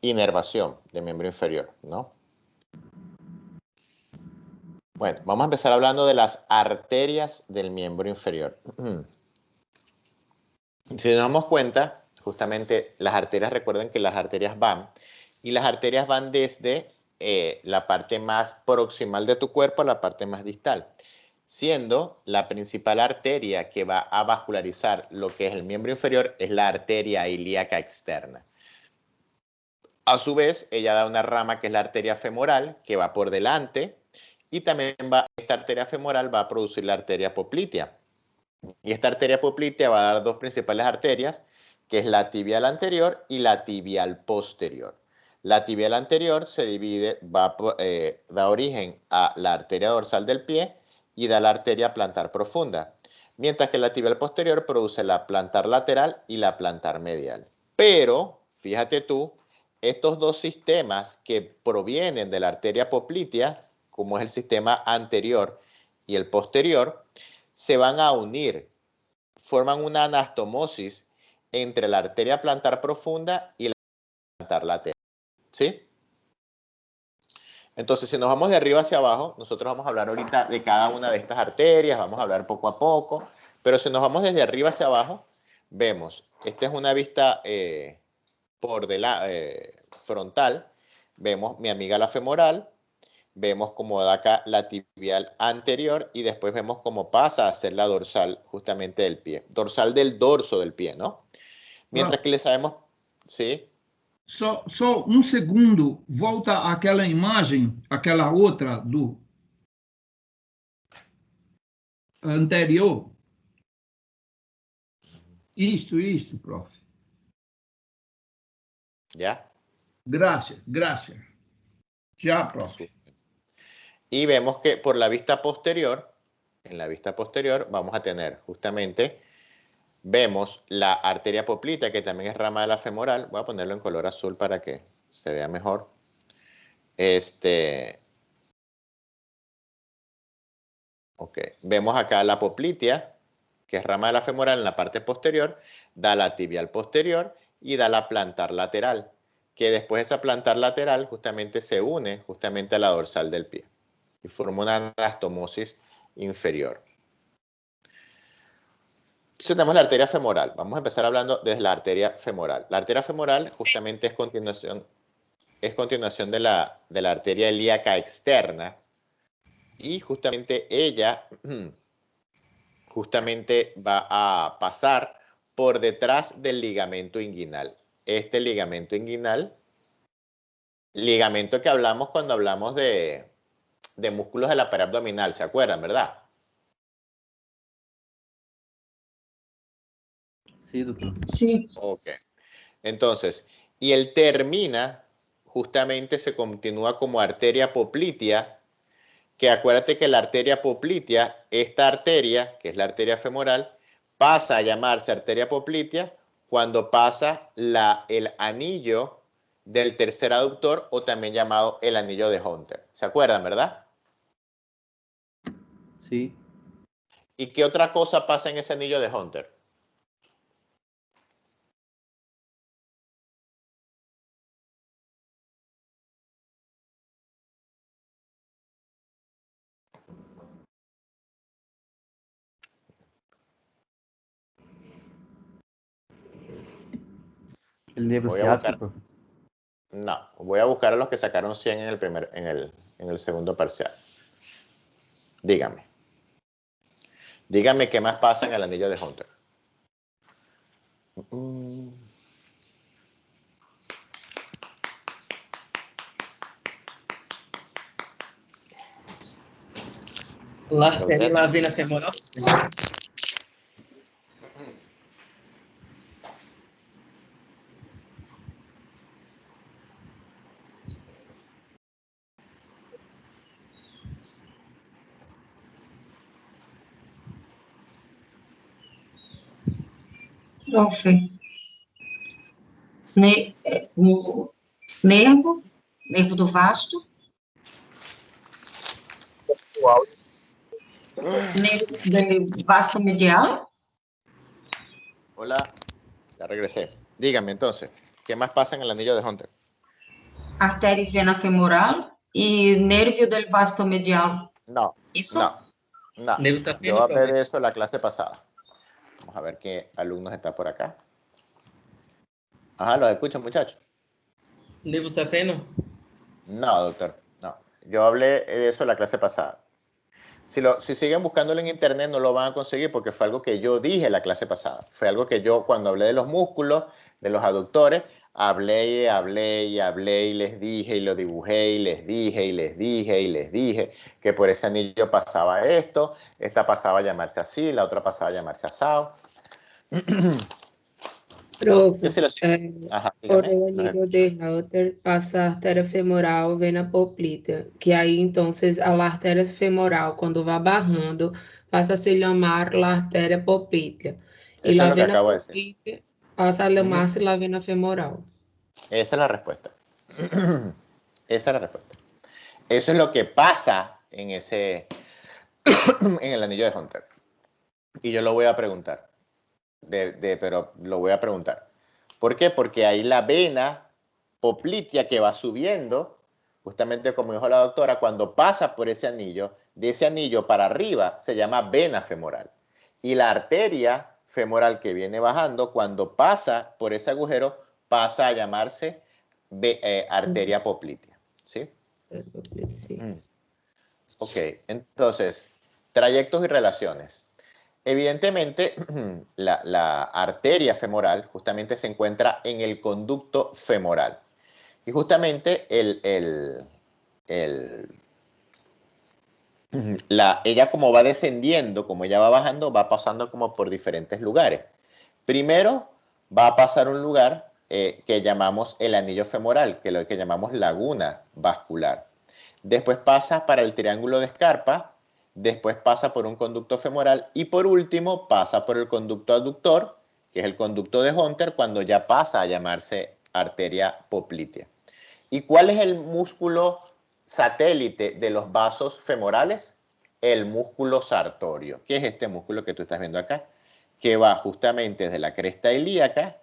inervación del miembro inferior, ¿no? Bueno, vamos a empezar hablando de las arterias del miembro inferior. Si nos damos cuenta, justamente las arterias, recuerden que las arterias van, y las arterias van desde la parte más proximal de tu cuerpo a la parte más distal, siendo la principal arteria que va a vascularizar lo que es el miembro inferior es la arteria ilíaca externa. A su vez, ella da una rama que es la arteria femoral, que va por delante, y también esta arteria femoral va a producir la arteria poplitea. Y esta arteria poplitea va a dar dos principales arterias, que es la tibial anterior y la tibial posterior. La tibial anterior se divide, da origen a la arteria dorsal del pie y da la arteria plantar profunda, mientras que la tibial posterior produce la plantar lateral y la plantar medial. Pero, fíjate tú, estos dos sistemas que provienen de la arteria poplitea, como es el sistema anterior y el posterior, se van a unir, forman una anastomosis entre la arteria plantar profunda y la plantar lateral, ¿sí? Entonces, si nos vamos de arriba hacia abajo, nosotros vamos a hablar ahorita de cada una de estas arterias, vamos a hablar poco a poco, pero si nos vamos desde arriba hacia abajo, vemos, esta es una vista frontal, vemos mi amiga la femoral, vemos cómo da acá la tibial anterior y después vemos cómo pasa a ser la dorsal justamente del pie. Dorsal del dorso del pie, ¿no? Mientras que le sabemos... ¿Sí? Só segundo, volta àquela imagem, aquela outra do anterior. Isto, prof. ¿Ya? Gracias. Ya, prof. Y vemos que por la vista posterior, en la vista posterior vamos a tener justamente, vemos la arteria poplitea, que también es rama de la femoral. Voy a ponerlo en color azul para que se vea mejor. Ok, vemos acá la poplitea, que es rama de la femoral en la parte posterior, da la tibial posterior y da la plantar lateral, que después esa plantar lateral justamente se une justamente a la dorsal del pie y forma una anastomosis inferior. Entonces tenemos la arteria femoral. Vamos a empezar hablando desde la arteria femoral. La arteria femoral justamente es continuación de la arteria ilíaca externa y justamente ella va a pasar por detrás del ligamento inguinal. Este ligamento inguinal, ligamento que hablamos cuando hablamos de músculos de la pared abdominal, ¿se acuerdan, verdad? Sí, doctor. Sí. Ok. Entonces, y él termina, justamente se continúa como arteria poplitea, que acuérdate que la arteria poplitea, esta arteria, que es la arteria femoral, pasa a llamarse arteria poplitea cuando pasa el anillo del tercer aductor o también llamado el anillo de Hunter. ¿Se acuerdan, verdad? Sí. ¿Y qué otra cosa pasa en ese anillo de Hunter? El nervio ciático. No, voy a buscar a los que sacaron 100 en el segundo parcial. Dígame. Dígame qué más pasa en el anillo de Hunter. La arteria e la vena femoral. Profe, o nervo do vasto, nervo do vasto medial. Hola, ya regresé. Dígame entonces. ¿Qué más pasa en el anillo de Hunter? Artéria e vena femoral e nervio del vasto medial. No, ¿Eso? no, no. Nervio Yo safeno, hablé profe. de eso la clase pasada. Vamos a ver qué alumnos está por acá. Ajá, ¿los escuchan, muchachos? Nervio safeno. No, doctor, no. Yo hablé de eso la clase pasada. Si siguen buscándolo en internet no lo van a conseguir porque fue algo que yo dije la clase pasada. Fue algo que yo cuando hablé de los músculos, de los aductores, hablé y les dije y lo dibujé y les dije que por ese anillo pasaba esto, esta pasaba a llamarse así, la otra pasaba a llamarse asado. Profe, Ajá, por dígame, el los anillo escucho. de Holter pasa a artéria femoral, vena poplítea, que aí, entonces, a la artéria femoral, quando va bajando, pasa a se llamar la artéria poplítea. Y Eso es la lo que vena acabo de decir. poplítea pasa a llamarse la vena femoral. Esa es la respuesta. Esa es la respuesta. Eso es lo que pasa en el anillo de Hunter. Y yo lo voy a preguntar. Pero lo voy a preguntar. ¿Por qué? Porque ahí la vena poplitea que va subiendo, justamente como dijo la doctora, cuando pasa por ese anillo, de ese anillo para arriba se llama vena femoral. Y la arteria femoral que viene bajando, cuando pasa por ese agujero, pasa a llamarse arteria poplitea. ¿Sí? Sí. Ok, entonces, trayectos y relaciones. Evidentemente, la arteria femoral justamente se encuentra en el conducto femoral. Y justamente ella como va descendiendo, como ella va bajando, va pasando como por diferentes lugares. Primero va a pasar un lugar que llamamos el anillo femoral, que es lo que llamamos laguna vascular. Después pasa para el triángulo de Scarpa, después pasa por un conducto femoral y por último pasa por el conducto aductor, que es el conducto de Hunter, cuando ya pasa a llamarse arteria poplitea. ¿Y cuál es el músculo satélite de los vasos femorales? El músculo sartorio, que es este músculo que tú estás viendo acá, que va justamente desde la cresta ilíaca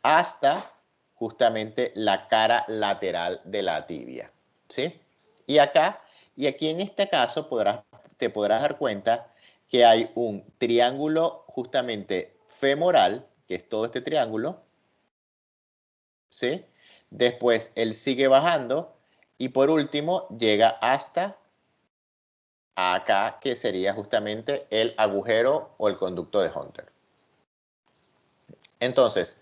hasta justamente la cara lateral de la tibia, ¿sí? Y aquí en este caso te podrás dar cuenta que hay un triángulo justamente femoral, que es todo este triángulo, ¿sí? Después él sigue bajando y por último llega hasta acá, que sería justamente el agujero o el conducto de Hunter. Entonces,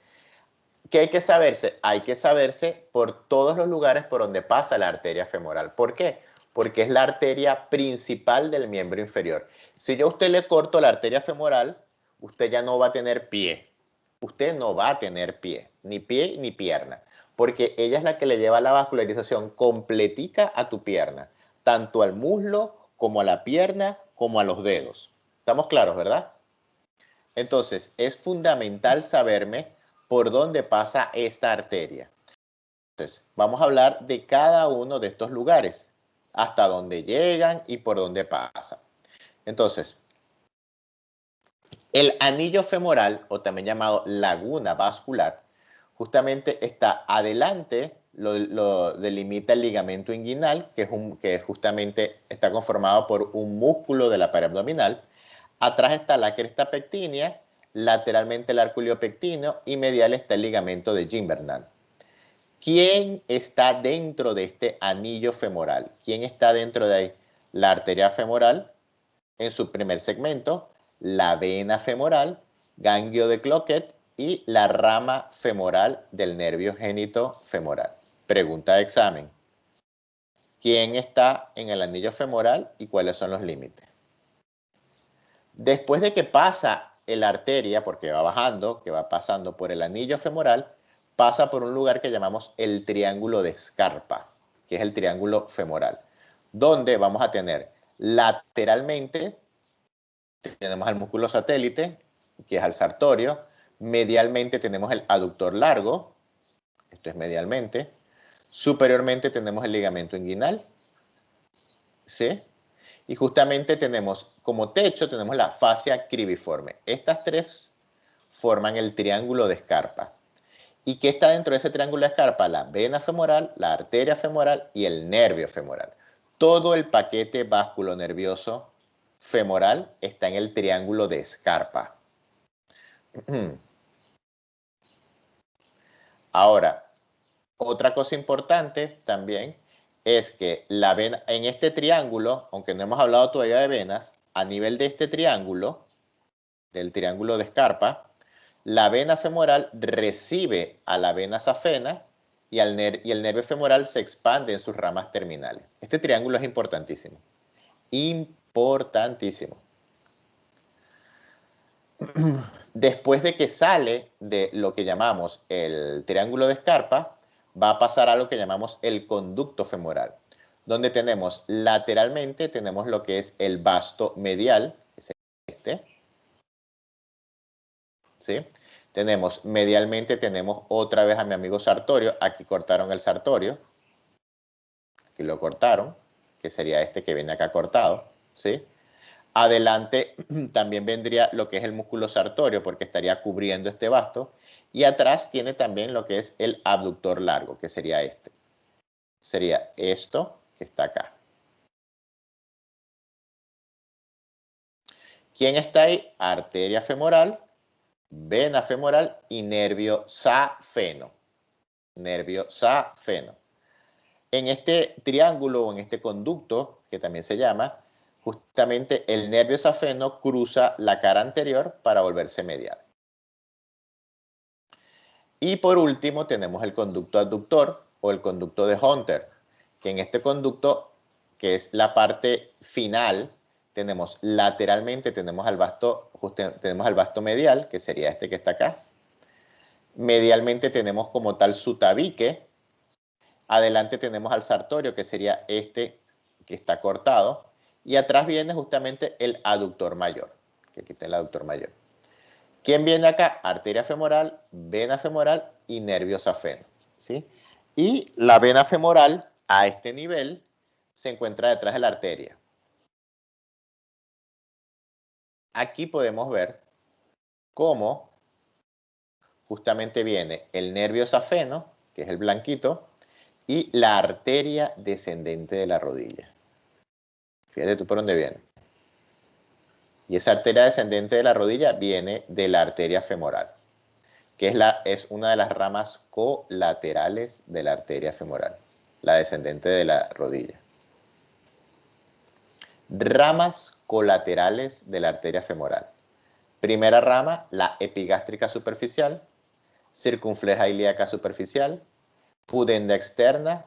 ¿qué hay que saberse? Hay que saberse por todos los lugares por donde pasa la arteria femoral. ¿Por qué? Porque es la arteria principal del miembro inferior. Si yo a usted le corto la arteria femoral, usted ya no va a tener pie. Usted no va a tener pie ni pierna, porque ella es la que le lleva la vascularización completica a tu pierna, tanto al muslo como a la pierna como a los dedos. ¿Estamos claros, verdad? Entonces, es fundamental saberme por dónde pasa esta arteria. Entonces, vamos a hablar de cada uno de estos lugares, hasta dónde llegan y por dónde pasan. Entonces, el anillo femoral, o también llamado laguna vascular, justamente está adelante, lo delimita el ligamento inguinal, que justamente está conformado por un músculo de la pared abdominal. Atrás está la cresta pectínea, lateralmente el arco iliopectíneo y medial está el ligamento de Gimbernal. ¿Quién está dentro de este anillo femoral? ¿Quién está dentro de ahí? La arteria femoral en su primer segmento, la vena femoral, ganglio de Cloquet y la rama femoral del nervio génito femoral. Pregunta de examen. ¿Quién está en el anillo femoral y cuáles son los límites? Después de que pasa la arteria, porque va bajando, que va pasando por el anillo femoral, pasa por un lugar que llamamos el triángulo de Scarpa, que es el triángulo femoral, donde vamos a tener lateralmente, tenemos el músculo satélite, que es el sartorio, medialmente tenemos el aductor largo, esto es medialmente, superiormente tenemos el ligamento inguinal, ¿sí? Y justamente tenemos como techo, tenemos la fascia cribiforme. Estas tres forman el triángulo de Scarpa. ¿Y qué está dentro de ese triángulo de Scarpa? La vena femoral, la arteria femoral y el nervio femoral. Todo el paquete vasculonervioso femoral está en el triángulo de Scarpa. Ahora, otra cosa importante también es que la vena, en este triángulo, aunque no hemos hablado todavía de venas, a nivel de este triángulo, del triángulo de Scarpa, la vena femoral recibe a la vena safena y el nervio femoral se expande en sus ramas terminales. Este triángulo es importantísimo. Importantísimo. Después de que sale de lo que llamamos el triángulo de Scarpa, va a pasar a lo que llamamos el conducto femoral, donde tenemos lateralmente, tenemos lo que es el vasto medial, que es este, ¿sí? Tenemos medialmente, tenemos otra vez a mi amigo Sartorio, aquí cortaron el Sartorio, aquí lo cortaron, que sería este que viene acá cortado, ¿sí? Adelante también vendría lo que es el músculo sartorio porque estaría cubriendo este vasto. Y atrás tiene también lo que es el abductor largo, que sería este. Sería esto que está acá. ¿Quién está ahí? Arteria femoral, vena femoral y nervio safeno. Nervio safeno. En este triángulo o en este conducto, que también se llama, justamente el nervio safeno cruza la cara anterior para volverse medial. Y por último tenemos el conducto abductor o el conducto de Hunter, que en este conducto, que es la parte final, tenemos lateralmente, tenemos al vasto medial, que sería este que está acá. Medialmente tenemos como tal su tabique. Adelante tenemos al sartorio, que sería este que está cortado. Y atrás viene justamente el aductor mayor, que aquí está el aductor mayor. ¿Quién viene acá? Arteria femoral, vena femoral y nervio safeno, ¿sí? Y la vena femoral, a este nivel, se encuentra detrás de la arteria. Aquí podemos ver cómo justamente viene el nervio safeno, que es el blanquito, y la arteria descendente de la rodilla. Fíjate tú por dónde viene. Y esa arteria descendente de la rodilla viene de la arteria femoral, que es una de las ramas colaterales de la arteria femoral, la descendente de la rodilla. Ramas colaterales de la arteria femoral. Primera rama, la epigástrica superficial, circunfleja ilíaca superficial, pudenda externa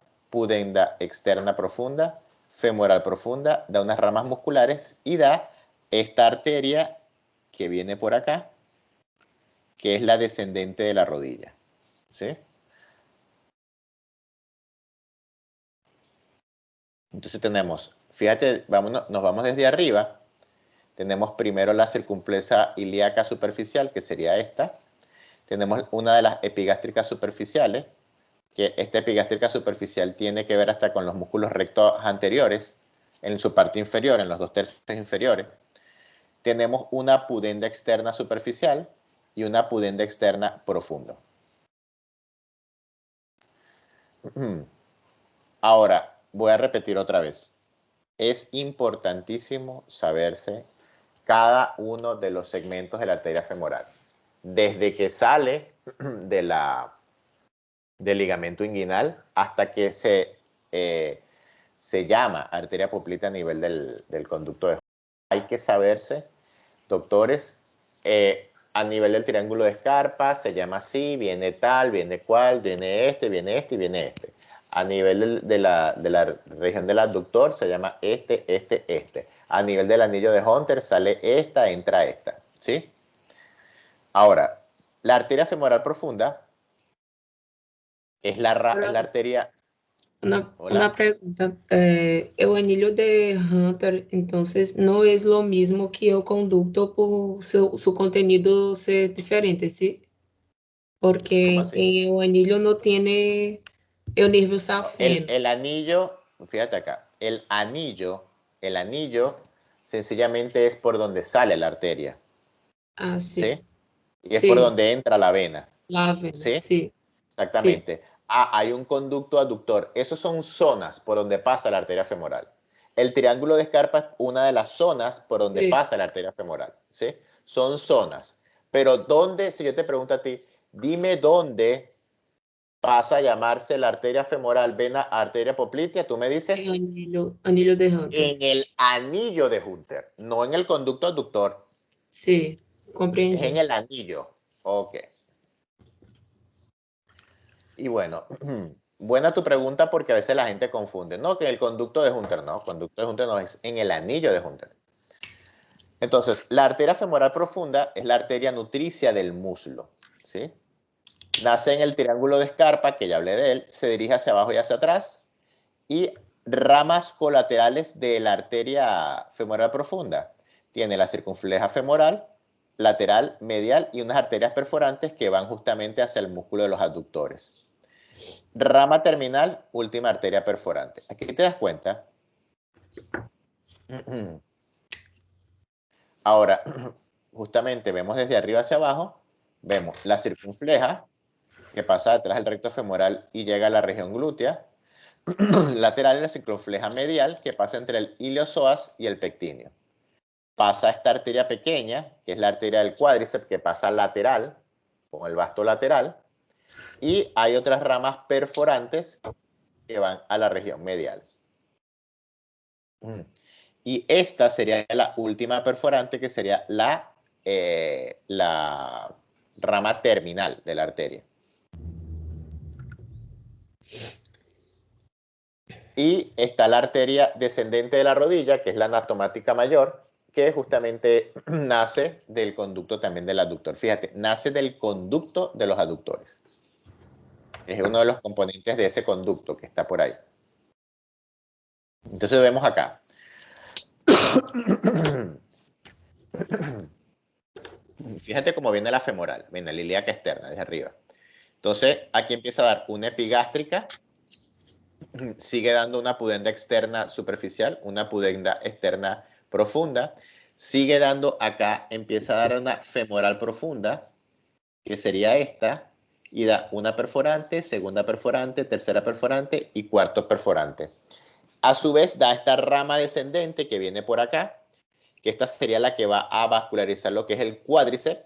profunda, femoral profunda, da unas ramas musculares y da esta arteria que viene por acá, que es la descendente de la rodilla, ¿sí? Entonces tenemos, fíjate, nos vamos desde arriba. Tenemos primero la circunfleja ilíaca superficial, que sería esta. Tenemos una de las epigástricas superficiales, que esta epigástrica superficial tiene que ver hasta con los músculos rectos anteriores, en su parte inferior, en los 2/3 inferiores. Tenemos una pudenda externa superficial y una pudenda externa profunda. Ahora, voy a repetir otra vez. Es importantísimo saberse cada uno de los segmentos de la arteria femoral. Desde que sale del ligamento inguinal hasta que se llama arteria poplita a nivel del conducto de Hunter. Hay que saberse, doctores, a nivel del triángulo de Scarpa se llama así, viene tal, viene cual, viene este y viene este. A nivel de la región del abductor se llama este. A nivel del anillo de Hunter sale esta, entra esta, ¿sí? Ahora, la arteria femoral profunda es la arteria... Una pregunta. El anillo de Hunter, entonces, no es lo mismo que el conducto por su contenido ser diferente, ¿sí? Porque en el anillo no tiene el nervio safeno. El anillo, fíjate acá, el anillo sencillamente es por donde sale la arteria. Ah, sí. ¿Sí? Y es Sí, por donde entra la vena. la vena, ¿Sí? sí. Exactamente. Sí. Ah, hay un conducto aductor. Esos son zonas por donde pasa la arteria femoral. El triángulo de Scarpa es una de las zonas por donde pasa la arteria femoral. ¿Sí? Son zonas. Pero ¿dónde? Si yo te pregunto a ti, dime dónde pasa a llamarse la arteria femoral, vena, arteria poplitea, tú me dices. En anillo de Hunter. En el anillo de Hunter, no en el conducto aductor. Sí, comprendí. Es en el anillo. Ok. Y bueno, buena tu pregunta porque a veces la gente confunde. No, que el conducto de Hunter no. El conducto de Hunter no, es en el anillo de Hunter. Entonces, la arteria femoral profunda es la arteria nutricia del muslo. ¿Sí? Nace en el triángulo de Scarpa, que ya hablé de él, se dirige hacia abajo y hacia atrás, y ramas colaterales de la arteria femoral profunda. Tiene la circunfleja femoral, lateral, medial y unas arterias perforantes que van justamente hacia el músculo de los aductores. Rama terminal, última arteria perforante. Aquí te das cuenta. Ahora, justamente vemos desde arriba hacia abajo, vemos la circunfleja, que pasa detrás del recto femoral y llega a la región glútea. Lateral, la circunfleja medial, que pasa entre el iliosoas y el pectíneo. Pasa esta arteria pequeña, que es la arteria del cuádriceps, que pasa lateral, con el vasto lateral. Y hay otras ramas perforantes que van a la región medial. Y esta sería la última perforante, que sería la rama terminal de la arteria. Y está la arteria descendente de la rodilla, que es la anastomática mayor, que justamente nace del conducto también del aductor. Fíjate, nace del conducto de los aductores. Es uno de los componentes de ese conducto que está por ahí. Entonces vemos acá. Fíjate cómo viene la femoral, viene la ilíaca externa, desde arriba. Entonces, aquí empieza a dar una epigástrica, sigue dando una pudenda externa superficial, una pudenda externa profunda, sigue dando acá, empieza a dar una femoral profunda, que sería esta, y da una perforante, segunda perforante, tercera perforante y cuarto perforante. A su vez da esta rama descendente que viene por acá, que esta sería la que va a vascularizar lo que es el cuádriceps,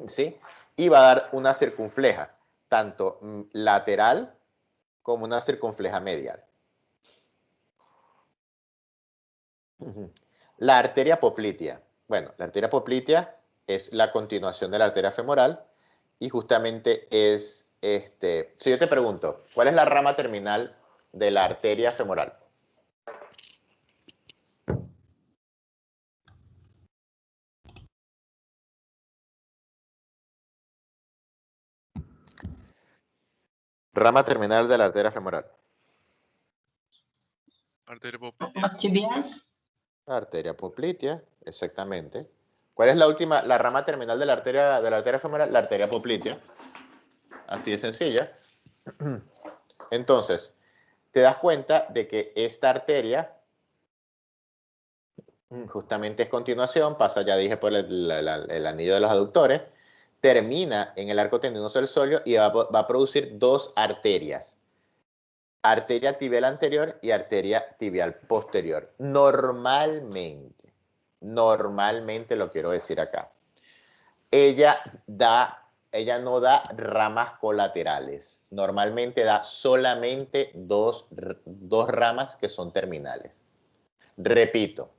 ¿sí? Y va a dar una circunfleja, tanto lateral como una circunfleja medial. La arteria poplitea. Bueno, la arteria poplitea es la continuación de la arteria femoral y justamente es, si yo te pregunto, ¿cuál es la rama terminal de la arteria femoral? Rama terminal de la arteria femoral. Arteria poplitea. Las tibias. La arteria poplitea, exactamente. ¿Cuál es la última, la rama terminal de la arteria femoral? La arteria poplitea. Así de sencilla. Entonces, te das cuenta de que esta arteria justamente es continuación, pasa, ya dije, por el anillo de los aductores, termina en el arco tendinoso del sóleo y va a producir dos arterias. Arteria tibial anterior y arteria tibial posterior. Normalmente lo quiero decir acá. Ella no da ramas colaterales. Normalmente da solamente dos ramas que son terminales. Repito,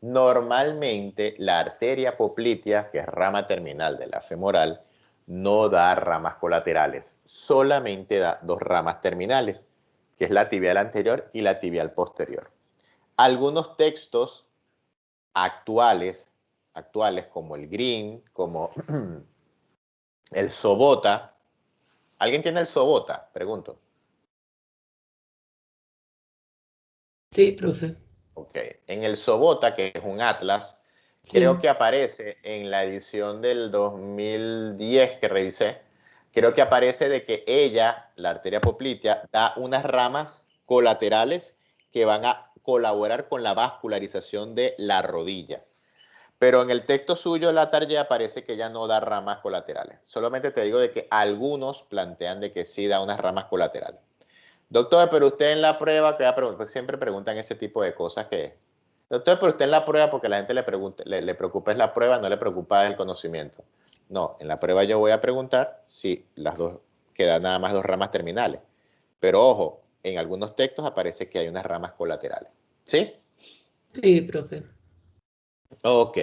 normalmente la arteria poplitea, que es rama terminal de la femoral, no da ramas colaterales. Solamente da dos ramas terminales, que es la tibial anterior y la tibial posterior. Algunos textos actuales como el Green, como el Sobota. ¿Alguien tiene el Sobota? Pregunto. Sí, profe. Ok. En el Sobota, que es un atlas, sí, creo que aparece en la edición del 2010 que revisé, creo que aparece de que ella, la arteria poplitea, da unas ramas colaterales que van a colaborar con la vascularización de la rodilla. Pero en el texto suyo, la tarea parece que ya no da ramas colaterales. Solamente te digo de que algunos plantean de que sí da unas ramas colaterales. Doctor, pero usted en la prueba, pues siempre preguntan ese tipo de cosas que... Doctor, pero usted en la prueba, porque la gente le preocupa es la prueba, no le preocupa el conocimiento. No, en la prueba yo voy a preguntar si las dos quedan nada más dos ramas terminales. Pero ojo, en algunos textos aparece que hay unas ramas colaterales. ¿Sí? Sí, profe. Ok.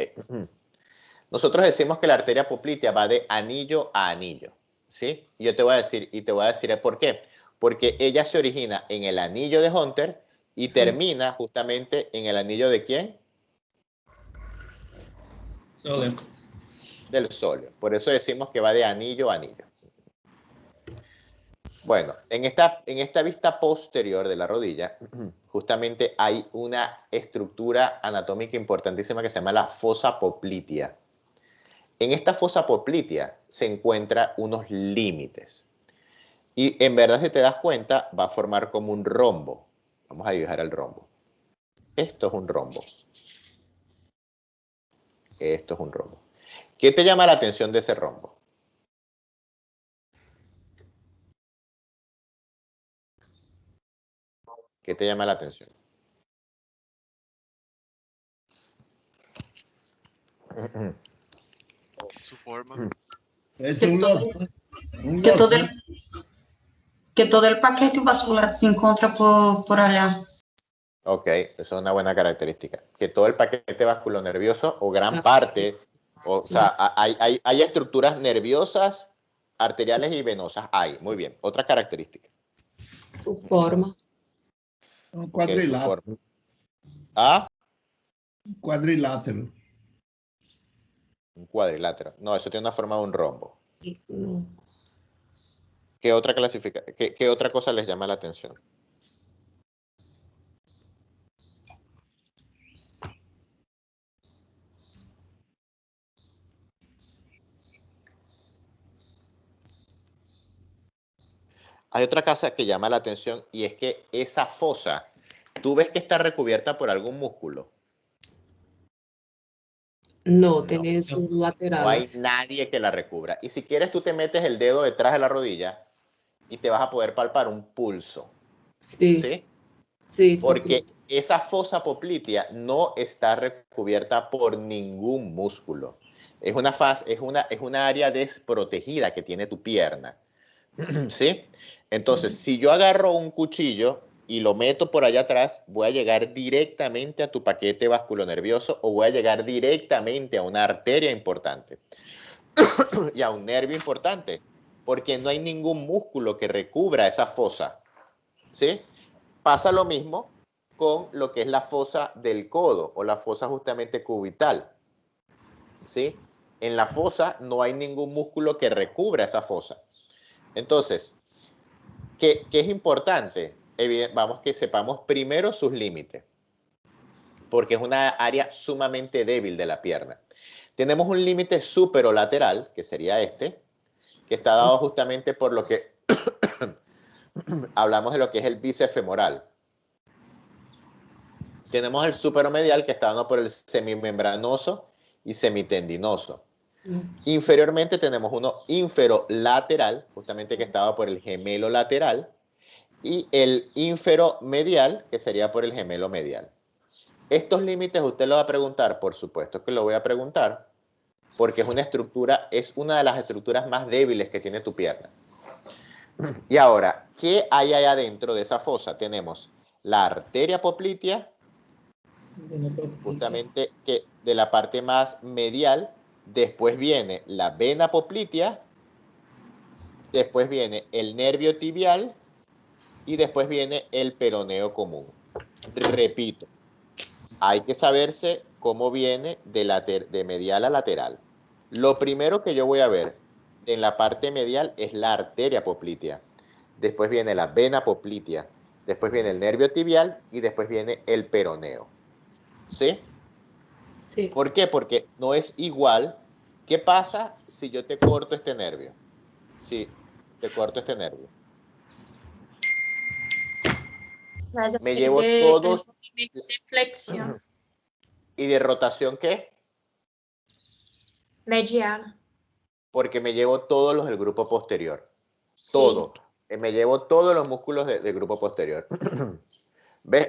Nosotros decimos que la arteria poplitea va de anillo a anillo. ¿Sí? Y te voy a decir el por qué. Porque ella se origina en el anillo de Hunter y termina justamente en el anillo de ¿quién? Sóleo. Del sóleo. Por eso decimos que va de anillo a anillo. Bueno, en esta vista posterior de la rodilla, justamente hay una estructura anatómica importantísima que se llama la fosa poplitea. En esta fosa poplitea se encuentran unos límites. Y en verdad, si te das cuenta, va a formar como un rombo. Vamos a dibujar el rombo. Esto es un rombo. Esto es un rombo. ¿Qué te llama la atención de ese rombo? ¿Qué te llama la atención? Su forma. Es Que un todo, losango. Un que todo losango. que todo el paquete vascular se encuentra por allá. Ok, eso es una buena característica. Que todo el paquete vasculonervioso o gran Así. parte, o Sí. sea, hay estructuras nerviosas, arteriales y venosas. Hay, muy bien. Otra característica. Su forma. Un Ok, su quadrilátero. forma. Ah, Quadrilátero. un cuadrilátero. No, eso tiene una forma de un rombo. No. ¿Qué otra cosa les llama la atención? Hay otra cosa que llama la atención y es que esa fosa, ¿tú ves que está recubierta por algún músculo? No, No, tiene sus no hay laterales. nadie que la recubra. Y si quieres, tú te metes el dedo detrás de la rodilla y te vas a poder palpar un pulso. Sí, ¿Sí? sí, Porque poplito. esa fosa poplitea no está recubierta por ningún músculo. Es una área desprotegida que tiene tu pierna. ¿Sí? Entonces, si yo agarro un cuchillo y lo meto por allá atrás, voy a llegar directamente a tu paquete vasculonervioso o voy a llegar directamente a una arteria importante y a un nervio importante, porque no hay ningún músculo que recubra esa fosa. ¿Sí? Pasa lo mismo con lo que es la fosa del codo o la fosa justamente cubital. ¿Sí? En la fosa no hay ningún músculo que recubra esa fosa. Entonces, ¿qué es importante? Vamos que sepamos primero sus límites, porque es una área sumamente débil de la pierna. Tenemos un límite superolateral, que sería este, que está dado justamente por lo que hablamos de lo que es el bíceps femoral. Tenemos el superomedial, que está dado por el semimembranoso y semitendinoso. Inferiormente tenemos uno inferolateral, justamente que está dado por el gemelo lateral, y el inferomedial, que sería por el gemelo medial. Estos límites usted lo va a preguntar, por supuesto que lo voy a preguntar, porque es una de las estructuras más débiles que tiene tu pierna. Y ahora, ¿qué hay allá adentro de esa fosa? Tenemos la arteria poplitea, justamente que de la parte más medial, después viene la vena poplitea, después viene el nervio tibial y después viene el peroneo común. Repito, hay que saberse cómo viene de medial a lateral. Lo primero que yo voy a ver en la parte medial es la arteria poplitea. Después viene la vena poplitea. Después viene el nervio tibial y después viene el peroneo. ¿Sí? Sí. ¿Por qué? Porque no es igual. ¿Qué pasa si yo te corto este nervio? Si te corto este nervio. Me llevo todos. De flexión. ¿Y de rotación qué? Medial. Porque me llevo todos los del grupo posterior. Sí. Todo. Me llevo todos los músculos del grupo posterior. ¿Ves?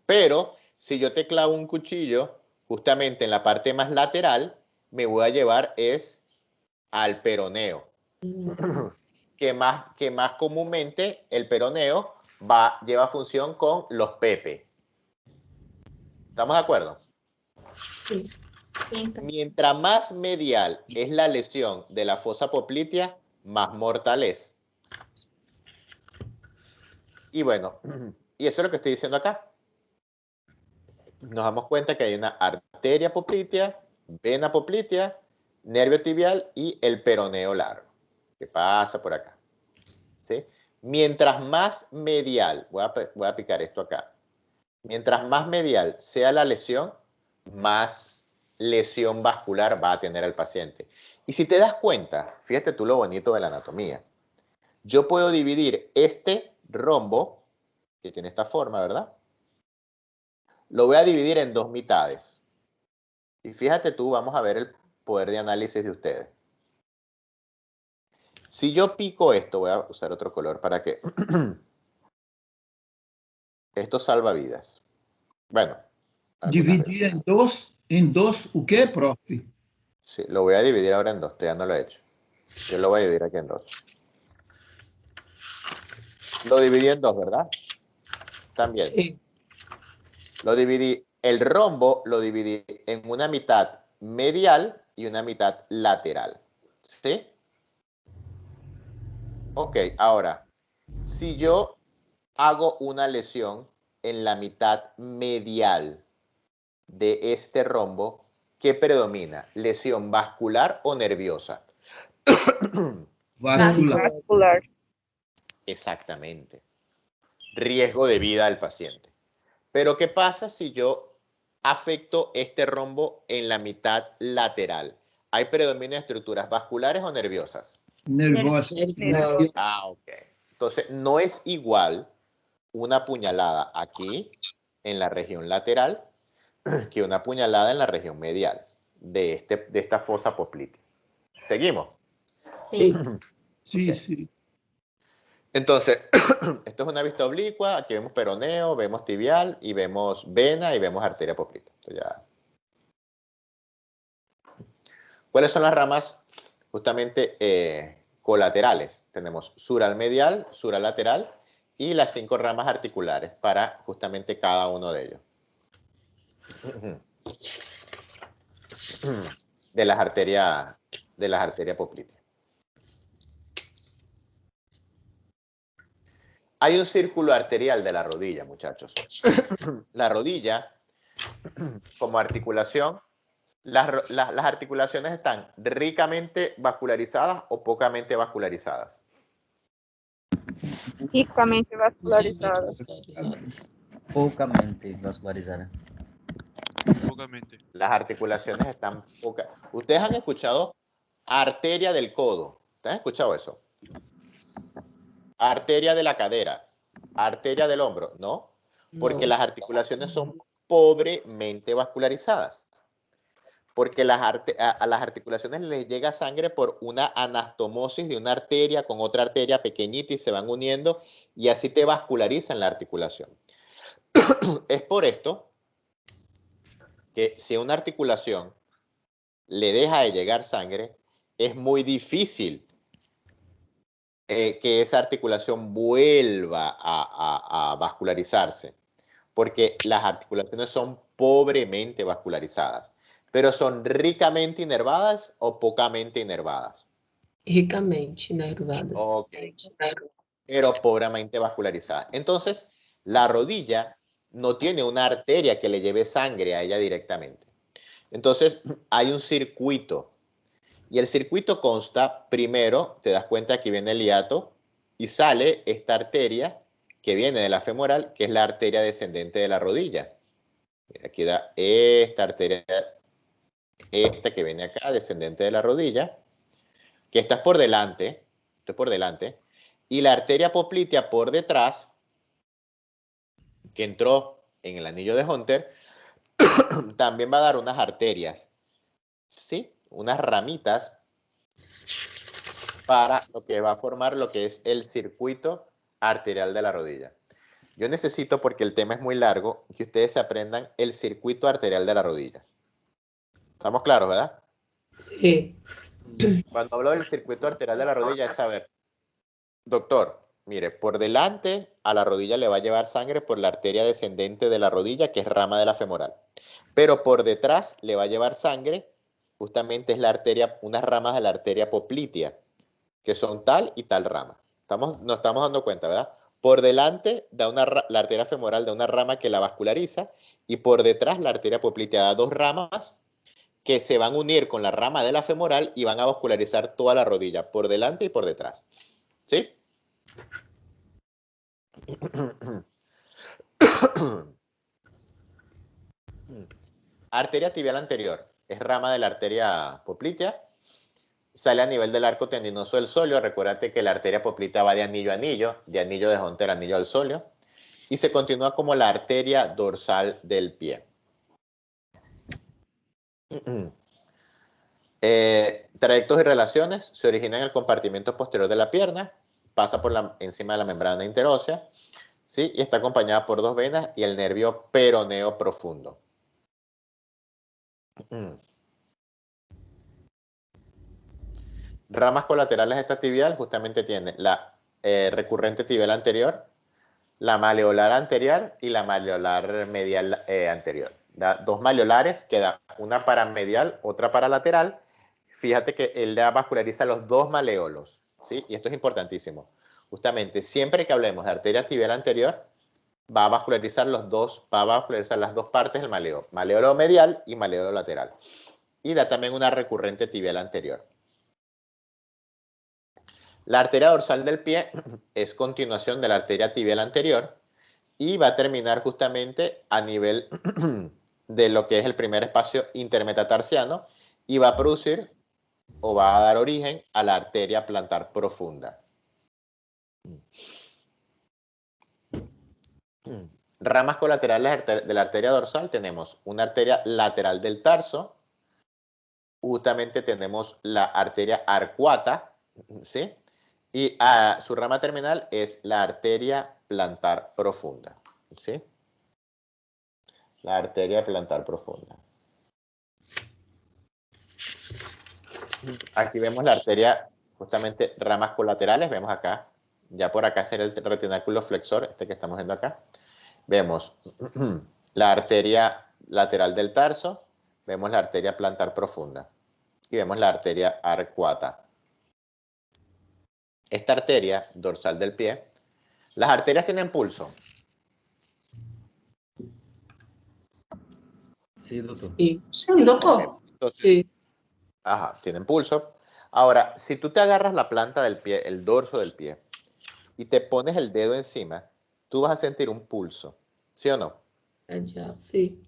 Pero si yo te clavo un cuchillo justamente en la parte más lateral, me voy a llevar es al peroneo. que más comúnmente el peroneo lleva función con los pepe. ¿Estamos de acuerdo? Sí. Sí. Mientras más medial es la lesión de la fosa poplitea, más mortal es. Y bueno, y eso es lo que estoy diciendo acá. Nos damos cuenta que hay una arteria poplitea, vena poplitea, nervio tibial y el peroneo largo, que pasa por acá. ¿Sí? Mientras más medial, voy a picar esto acá, mientras más medial sea la lesión, más lesión vascular va a tener el paciente. Y si te das cuenta, fíjate tú lo bonito de la anatomía. Yo puedo dividir este rombo, que tiene esta forma, ¿verdad? Lo voy a dividir en dos mitades. Y fíjate tú, vamos a ver el poder de análisis de ustedes. Si yo pico esto, voy a usar otro color para que... Esto salva vidas. Bueno. Dividir en dos, ¿o qué, prof? Sí, lo voy a dividir ahora en dos, ya no lo he hecho. Yo lo voy a dividir aquí en dos. Lo dividí en dos, ¿verdad? También. Sí. Lo dividí, el rombo lo dividí en una mitad medial y una mitad lateral. ¿Sí? Ok, ahora, si yo hago una lesión en la mitad medial de este rombo, ¿qué predomina? ¿Lesión vascular o nerviosa? Vascular. Exactamente. Riesgo de vida al paciente. Pero ¿qué pasa si yo afecto este rombo en la mitad lateral? ¿Hay predominio de estructuras vasculares o nerviosas? Nervoso. Nervioso. Ah, ok. Entonces, no es igual una puñalada aquí, en la región lateral, que una puñalada en la región medial de esta fosa poplitea. ¿Seguimos? Sí. Sí, Ok. sí. Entonces, esto es una vista oblicua, aquí vemos peroneo, vemos tibial y vemos vena y vemos arteria poplitea. ¿Cuáles son las ramas justamente colaterales? Tenemos sural medial, sural lateral y las 5 ramas articulares para justamente cada uno de ellos. De las arterias popliteas. Hay un círculo arterial de la rodilla, muchachos. La rodilla, como articulación, las articulaciones están ricamente vascularizadas o pocamente vascularizadas. Ricamente vascularizadas. Poucamente vascularizada. Pocamente. Las articulaciones están pocas. ¿Ustedes han escuchado arteria del codo? ¿Ustedes han escuchado eso? Arteria de la cadera, arteria del hombro, ¿no? Porque No. las articulaciones son pobremente vascularizadas. Porque a las articulaciones les llega sangre por una anastomosis de una arteria con otra arteria pequeñita y se van uniendo y así te vascularizan la articulación. Es por esto que si a una articulación le deja de llegar sangre, es muy difícil que esa articulación vuelva a vascularizarse, porque las articulaciones son pobremente vascularizadas, pero son ricamente inervadas o pocamente inervadas. Ricamente nervadas. Ok, pero pobremente vascularizadas. Entonces, la rodilla no tiene una arteria que le lleve sangre a ella directamente. Entonces, hay un circuito. Y el circuito consta, primero, te das cuenta que viene el hiato y sale esta arteria que viene de la femoral, que es la arteria descendente de la rodilla. Mira, aquí da esta arteria, esta que viene acá, descendente de la rodilla, que está por delante, esto es por delante, y la arteria poplitea por detrás, que entró en el anillo de Hunter, también va a dar unas arterias, ¿sí? unas ramitas para lo que va a formar lo que es el circuito arterial de la rodilla. Yo necesito, porque el tema es muy largo, que ustedes se aprendan el circuito arterial de la rodilla. ¿Estamos claros, verdad? Sí. Cuando hablo del circuito arterial de la rodilla es saber, doctor, mire, por delante a la rodilla le va a llevar sangre por la arteria descendente de la rodilla, que es rama de la femoral. Pero por detrás le va a llevar sangre, justamente es la arteria, unas ramas de la arteria poplitea, que son tal y tal rama. Nos estamos dando cuenta, ¿verdad? Por delante da la arteria femoral da una rama que la vasculariza, y por detrás la arteria poplitea da dos ramas que se van a unir con la rama de la femoral y van a vascularizar toda la rodilla, por delante y por detrás. ¿Sí? Arteria tibial anterior. Es rama de la arteria poplitea. Sale a nivel del arco tendinoso del sóleo. Recuérdate que la arteria poplitea va de anillo a anillo, de anillo de Hunter a anillo al sóleo. Y se continúa como la arteria dorsal del pie. Trayectos y relaciones. Se origina en el compartimento posterior de la pierna. Pasa por encima de la membrana interósea. ¿Sí? Y está acompañada por dos venas y el nervio peroneo profundo. Ramas colaterales de esta tibial justamente tiene la recurrente tibial anterior, la maleolar anterior y la maleolar medial anterior. Da dos maleolares, que da una para medial, otra para lateral. Fíjate que él vasculariza los dos maleolos, ¿sí? Y esto es importantísimo. Justamente, siempre que hablemos de arteria tibial anterior, va a vascularizar las dos partes del maleolo, maleolo medial y maleolo lateral. Y da también una recurrente tibial anterior. La arteria dorsal del pie es continuación de la arteria tibial anterior y va a terminar justamente a nivel de lo que es el primer espacio intermetatarsiano y va a producir o va a dar origen a la arteria plantar profunda. Ramas colaterales de la arteria dorsal tenemos una arteria lateral del tarso, justamente tenemos la arteria arcuata, ¿sí? Y su rama terminal es la arteria plantar profunda, ¿sí? La arteria plantar profunda. Aquí vemos la arteria, justamente ramas colaterales, vemos acá, ya por acá será el retináculo flexor, este que estamos viendo acá. Vemos la arteria lateral del tarso, vemos la arteria plantar profunda y vemos la arteria arcuata. Esta arteria dorsal del pie, las arterias tienen pulso. Sí, doctor. Sí. Sí, doctor. Entonces, Sí. Ajá, tienen pulso. Ahora, si tú te agarras la planta del pie, el dorso del pie, y te pones el dedo encima, tú vas a sentir un pulso, ¿sí o no? Ya, sí.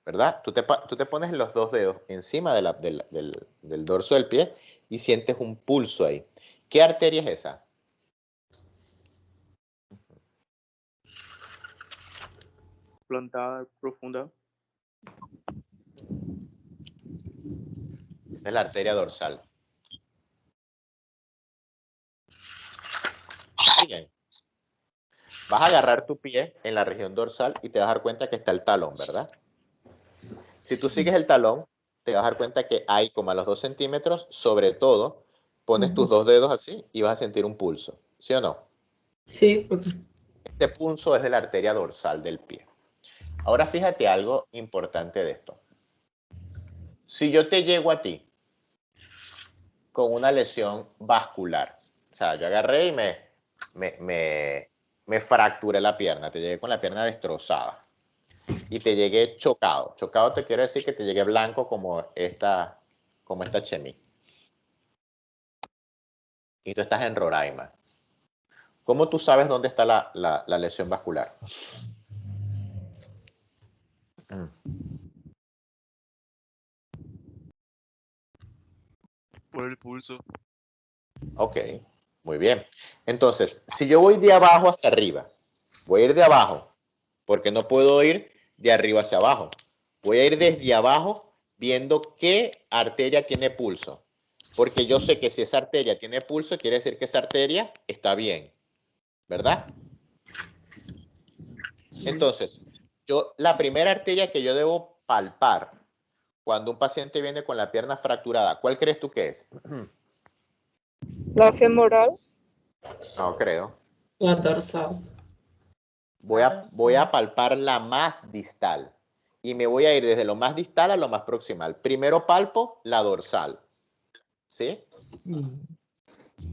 ¿Verdad? Tú te pones los dos dedos encima del dorso del pie y sientes un pulso ahí. ¿Qué arteria es esa? Plantar profunda. Esa es la arteria dorsal. Bien. Vas a agarrar tu pie en la región dorsal y te vas a dar cuenta que está el talón, ¿verdad? Si tú sigues el talón, te vas a dar cuenta que hay como a los 2 centímetros, sobre todo, pones tus dos dedos así y vas a sentir un pulso, ¿sí o no? Sí, profe. Este pulso es de la arteria dorsal del pie. Ahora fíjate algo importante de esto. Si yo te llego a ti con una lesión vascular, o sea, yo agarré y me fracturé la pierna, te llegué con la pierna destrozada y te llegué chocado. Chocado te quiero decir que te llegué blanco como esta Chemi. Y tú estás en Roraima. ¿Cómo tú sabes dónde está la lesión vascular? Por el pulso. Ok, muy bien. Entonces, si yo voy de abajo hacia arriba, voy a ir de abajo, porque no puedo ir de arriba hacia abajo. Voy a ir desde abajo viendo qué arteria tiene pulso. Porque yo sé que si esa arteria tiene pulso, quiere decir que esa arteria está bien, ¿verdad? Entonces, la primera arteria que yo debo palpar cuando un paciente viene con la pierna fracturada, ¿cuál crees tú que es? La femoral. No creo. La dorsal. Voy a palpar la más distal y me voy a ir desde lo más distal a lo más proximal. Primero palpo la dorsal, ¿sí?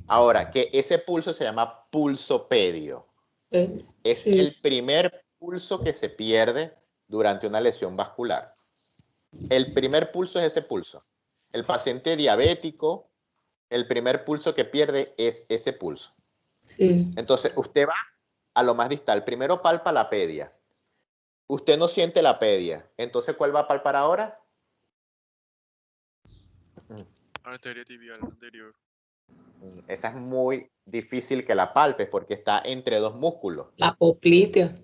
Ahora, que ese pulso se llama pulsopedio. Es Sí. el primer pulso que se pierde durante una lesión vascular. El primer pulso es ese pulso. El paciente diabético, el primer pulso que pierde es ese pulso. Sí. Entonces, usted va a lo más distal. Primero palpa la pedia. Usted no siente la pedia. Entonces, ¿cuál va a palpar ahora? Arteria tibial anterior. Esa es muy difícil que la palpes porque está entre dos músculos. La poplitea.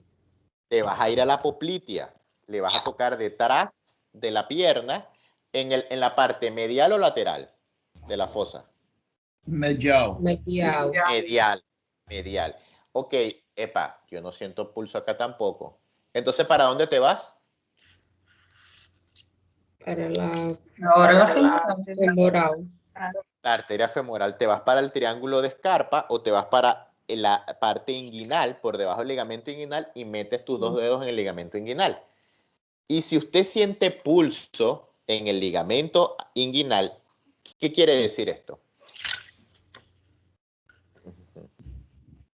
Te vas a ir a la poplitea. Le vas a tocar detrás de la pierna en la parte medial o lateral de la fosa. Medial. Medial. Medial. Ok, epa, yo no siento pulso acá tampoco. Entonces, ¿para dónde te vas? Para la femoral. La arteria femoral. ¿Te vas para el triángulo de Scarpa o te vas para la parte inguinal, por debajo del ligamento inguinal, y metes tus dos dedos en el ligamento inguinal? Y si usted siente pulso en el ligamento inguinal, ¿qué quiere decir esto?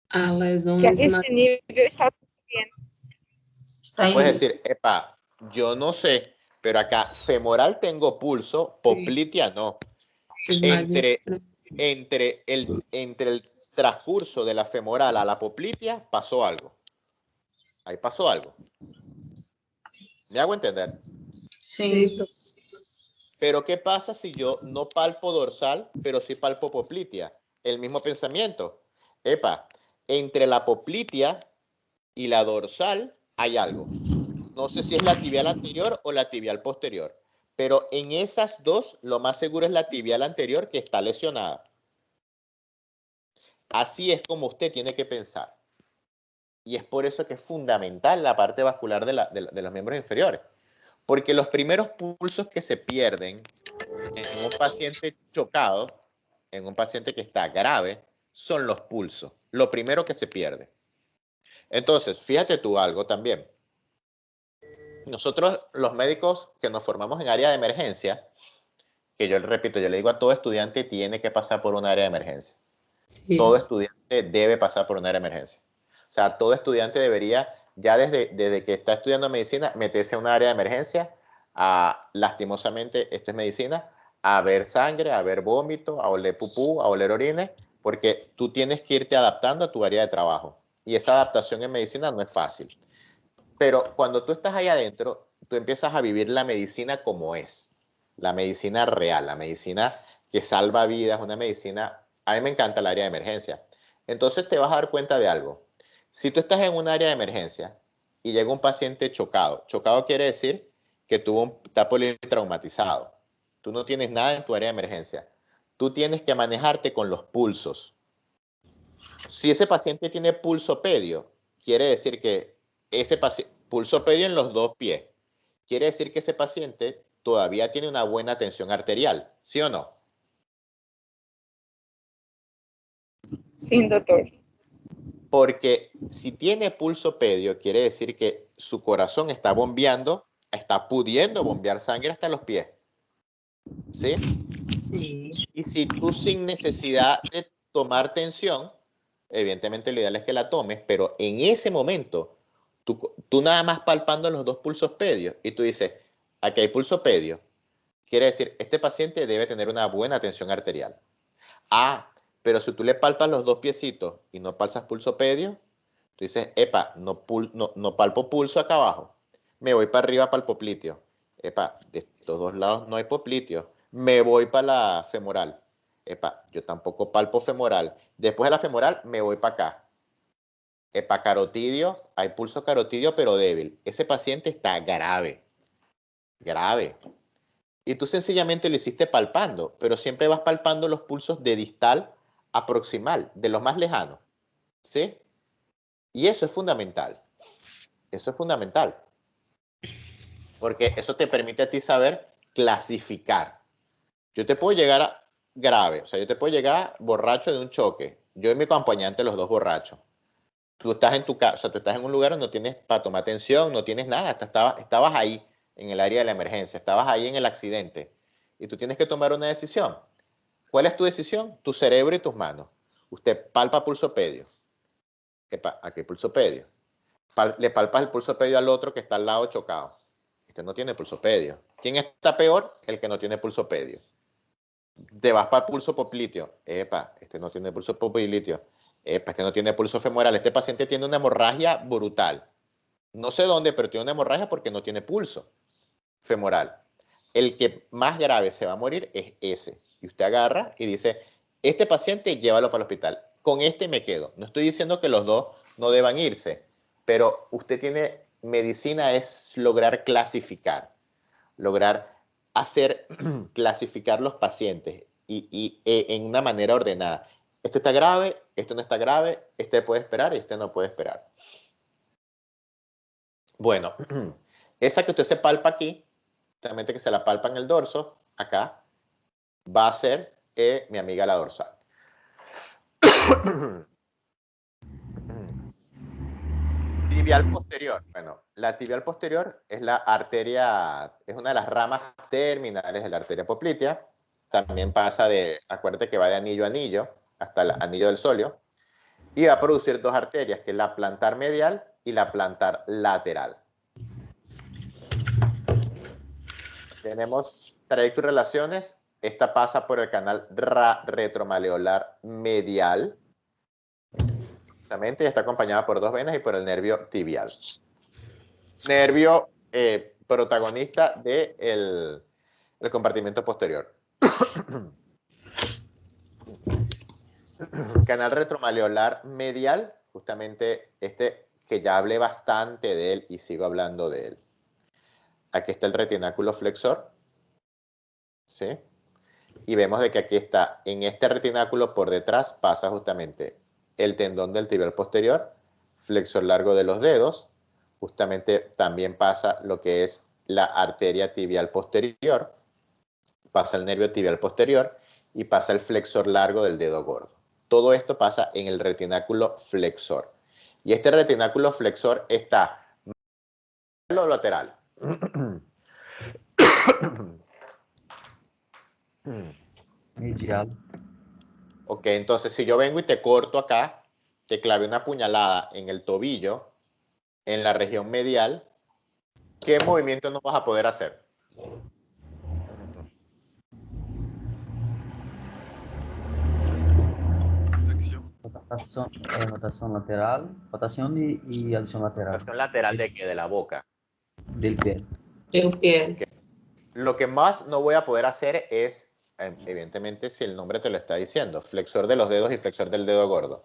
A lesão Que a esse nível está bien. Puedes decir, epa, yo no sé, pero acá femoral tengo pulso, poplitea no. Entre el transcurso de la femoral a la poplitea pasó algo. Ahí pasó algo. ¿Me hago entender? Sí. Pero ¿qué pasa si yo no palpo dorsal, pero sí palpo poplitea? El mismo pensamiento. Epa, entre la poplitea y la dorsal hay algo. No sé si es la tibial anterior o la tibial posterior. Pero en esas dos, lo más seguro es la tibial anterior que está lesionada. Así es como usted tiene que pensar. Y es por eso que es fundamental la parte vascular de los miembros inferiores. Porque los primeros pulsos que se pierden en un paciente chocado, en un paciente que está grave, son los pulsos. Lo primero que se pierde. Entonces, fíjate tú algo también. Nosotros, los médicos que nos formamos en área de emergencia, que yo repito, yo le digo a todo estudiante, tiene que pasar por un área de emergencia. Sí. Todo estudiante debe pasar por un área de emergencia. O sea, todo estudiante debería, ya desde que está estudiando medicina, meterse a un área de emergencia, lastimosamente, esto es medicina, a ver sangre, a ver vómito, a oler pupú, a oler orines, porque tú tienes que irte adaptando a tu área de trabajo. Y esa adaptación en medicina no es fácil. Pero cuando tú estás ahí adentro, tú empiezas a vivir la medicina como es. La medicina real, la medicina que salva vidas, una medicina... A mí me encanta el área de emergencia. Entonces te vas a dar cuenta de algo. Si tú estás en un área de emergencia y llega un paciente chocado, chocado quiere decir que está politraumatizado. Tú no tienes nada en tu área de emergencia. Tú tienes que manejarte con los pulsos. Si ese paciente tiene pulsopedio, quiere decir que ese paciente, pulsopedio en los dos pies, quiere decir que ese paciente todavía tiene una buena tensión arterial, ¿sí o no? Sí, doctor. Porque si tiene pulsopedio, quiere decir que su corazón está bombeando, está pudiendo bombear sangre hasta los pies. ¿Sí? Sí. Y si tú sin necesidad de tomar tensión, evidentemente lo ideal es que la tomes, pero en ese momento, tú nada más palpando los dos pulsos pedios y tú dices, aquí hay pulsopedio, quiere decir, este paciente debe tener una buena tensión arterial. Ah, pero si tú le palpas los dos piecitos y no palpas pulsopedio, tú dices, epa, no palpo pulso acá abajo, me voy para arriba para el popliteo. Epa, de estos dos lados no hay popliteo, me voy para la femoral. Epa, yo tampoco palpo femoral. Después de la femoral, me voy para acá. Epa, carotidio, hay pulso carotidio, pero débil. Ese paciente está grave. Grave. Y tú sencillamente lo hiciste palpando, pero siempre vas palpando los pulsos de distal a proximal, de los más lejanos. ¿Sí? Y eso es fundamental. Eso es fundamental. Porque eso te permite a ti saber clasificar. Yo te puedo llegar a grave, o sea, yo te puedo llegar borracho de un choque. Yo y mi acompañante, los dos borrachos. Tú estás en tu casa, o sea, tú estás en un lugar donde no tienes para tomar atención, no tienes nada, estabas ahí en el área de la emergencia, estabas ahí en el accidente y tú tienes que tomar una decisión. ¿Cuál es tu decisión? Tu cerebro y tus manos. Usted palpa pulsopedio. Aquí pulsopedio. Le palpas el pulsopedio al otro que está al lado chocado. Este no tiene pulsopedio. ¿Quién está peor? El que no tiene pulsopedio. Te vas para el pulso popliteo. Epa, este no tiene pulso popliteo. Epa, este no tiene pulso femoral. Este paciente tiene una hemorragia brutal. No sé dónde, pero tiene una hemorragia porque no tiene pulso femoral. El que más grave se va a morir es ese. Y usted agarra y dice, este paciente llévalo para el hospital. Con este me quedo. No estoy diciendo que los dos no deban irse, pero usted tiene, medicina es lograr clasificar, lograr hacer clasificar los pacientes y en una manera ordenada. Este está grave, este no está grave, este puede esperar y este no puede esperar. Bueno, esa que usted se palpa aquí, justamente que se la palpa en el dorso, acá, va a ser mi amiga la dorsal. Tibial posterior. Bueno, la tibial posterior es la arteria, es una de las ramas terminales de la arteria poplitea. También pasa de, acuérdate que va de anillo a anillo, hasta el anillo del sóleo. Y va a producir dos arterias, que es la plantar medial y la plantar lateral. Tenemos trayecto y relaciones. Esta pasa por el canal retromaleolar medial. Justamente, y está acompañada por dos venas y por el nervio tibial. Nervio protagonista del compartimento posterior. Canal retromaleolar medial, justamente este que ya hablé bastante de él y sigo hablando de él. Aquí está el retináculo flexor, ¿sí? Y vemos de que aquí está, en este retináculo por detrás pasa justamente el tendón del tibial posterior, flexor largo de los dedos, justamente también pasa lo que es la arteria tibial posterior, pasa el nervio tibial posterior y pasa el flexor largo del dedo gordo. Todo esto pasa en el retináculo flexor. Y este retináculo flexor está medial o lateral. Medial. Ok, entonces si yo vengo y te corto acá, te clavé una puñalada en el tobillo, en la región medial, ¿qué movimiento no vas a poder hacer? Rotación lateral, rotación y adición lateral. ¿Rotación lateral de qué? De la boca. Del pie. Del pie. Okay. Lo que más no voy a poder hacer es, evidentemente, si el nombre te lo está diciendo, flexor de los dedos y flexor del dedo gordo.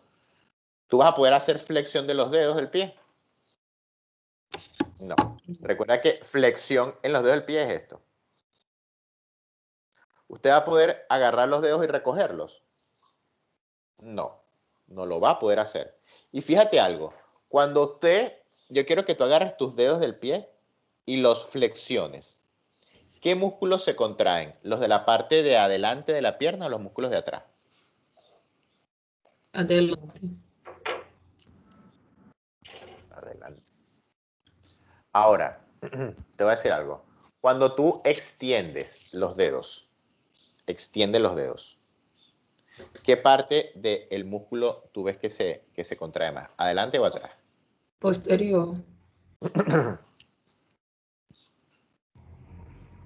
¿Tú vas a poder hacer flexión de los dedos del pie? No. Recuerda que flexión en los dedos del pie es esto. ¿Usted va a poder agarrar los dedos y recogerlos? No, no lo va a poder hacer. Y fíjate algo, cuando yo quiero que tú agarres tus dedos del pie y los flexiones. ¿Qué músculos se contraen? ¿Los de la parte de adelante de la pierna o los músculos de atrás? Adelante. Adelante. Ahora, te voy a decir algo. Cuando tú extiendes los dedos, ¿qué parte del músculo tú ves que se contrae más? ¿Adelante o atrás? Posterior.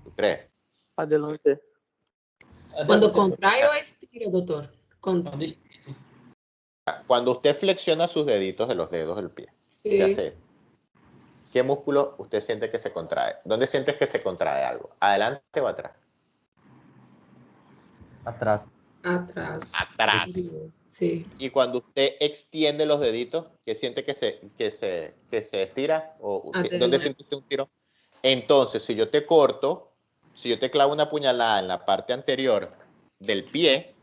¿Tú crees? Adelante. Cuando contrae o estira, doctor. Cuando usted flexiona sus deditos de los dedos del pie, Sí. ¿qué hace? ¿Qué músculo usted siente que se contrae? ¿Dónde sientes que se contrae algo? ¿Adelante o atrás? Atrás. Atrás. Atrás. Sí. Y cuando usted extiende los deditos, ¿qué siente que se estira? ¿O dónde siente usted un tiro? Entonces, si yo te corto, si yo te clavo una puñalada en la parte anterior del pie,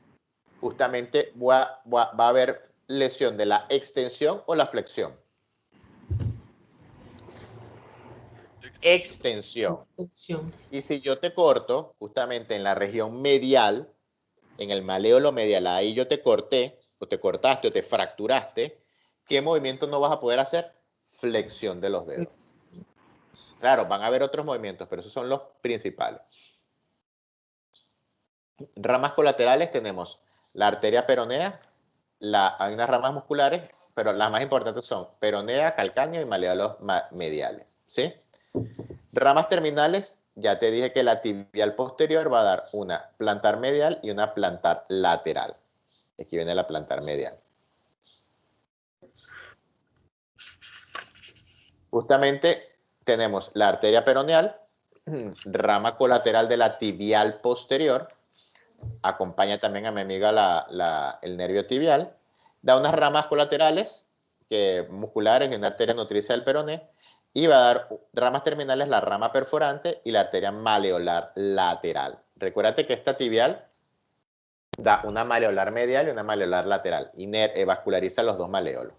justamente va a haber lesión de la extensión o la flexión. Extensión. Y si yo te corto justamente en la región medial, en el maléolo medial, ahí yo te corté, o te cortaste, o te fracturaste, ¿qué movimiento no vas a poder hacer? Flexión de los dedos. Claro, van a haber otros movimientos, pero esos son los principales. Ramas colaterales tenemos la arteria peronea, hay unas ramas musculares, pero las más importantes son peronea, calcáneo y maléolos mediales, ¿sí? Ramas terminales, ya te dije que la tibial posterior va a dar una plantar medial y una plantar lateral. Aquí viene la plantar medial. Justamente tenemos la arteria peroneal, rama colateral de la tibial posterior, acompaña también a mi amiga el nervio tibial, da unas ramas colaterales musculares y una arteria nutricia del peroné, y va a dar ramas terminales, la rama perforante y la arteria maleolar lateral. Recuérdate que esta tibial da una maleolar medial y una maleolar lateral y vasculariza los dos maleolos.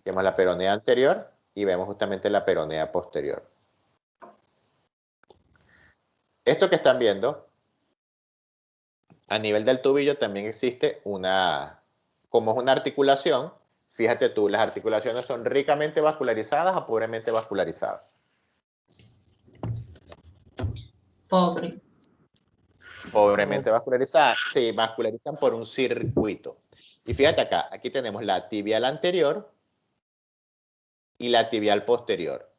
Vemos la peronea anterior y vemos justamente la peronea posterior. Esto que están viendo, a nivel del tobillo también existe como es una articulación. Fíjate tú, las articulaciones son ricamente vascularizadas o pobremente vascularizadas. Pobre. Pobremente vascularizadas. Se vascularizan por un circuito. Y fíjate acá, aquí tenemos la tibial anterior y la tibial posterior.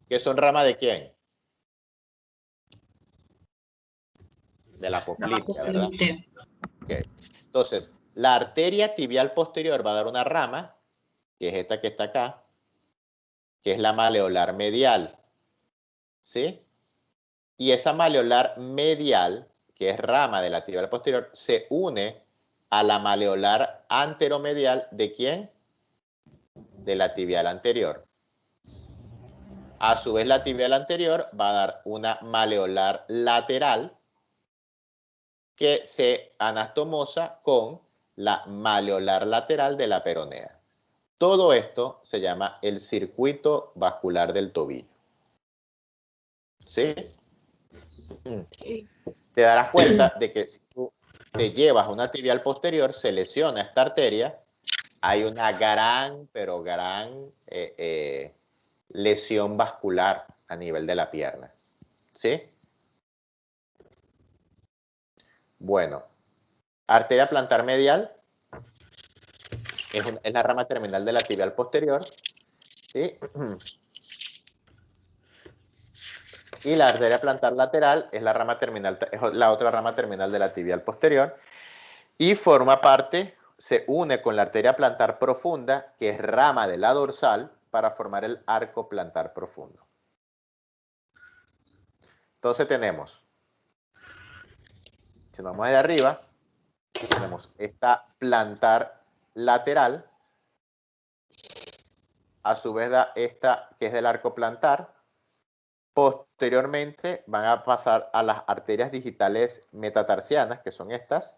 ¿Que son rama de quién? De la poplitea, ¿verdad? Okay. Entonces, la arteria tibial posterior va a dar una rama, que es esta que está acá, que es la maleolar medial, ¿sí? Y esa maleolar medial, que es rama de la tibial posterior, se une a la maleolar anteromedial, ¿de quién? De la tibial anterior. A su vez, la tibial anterior va a dar una maleolar lateral que se anastomosa con la maleolar lateral de la peronea. Todo esto se llama el circuito vascular del tobillo. ¿Sí? Sí. Te darás cuenta de que si tú te llevas una tibial posterior, se lesiona esta arteria, hay una gran, pero gran lesión vascular a nivel de la pierna. ¿Sí? Bueno, arteria plantar medial es la rama terminal de la tibial posterior, ¿sí? Y la arteria plantar lateral es la rama terminal, es la otra rama terminal de la tibial posterior y forma parte, se une con la arteria plantar profunda, que es rama de la dorsal, para formar el arco plantar profundo. Entonces tenemos, si nos vamos de arriba, tenemos esta plantar lateral, a su vez da esta que es del arco plantar. Posteriormente van a pasar a las arterias digitales metatarsianas, que son estas.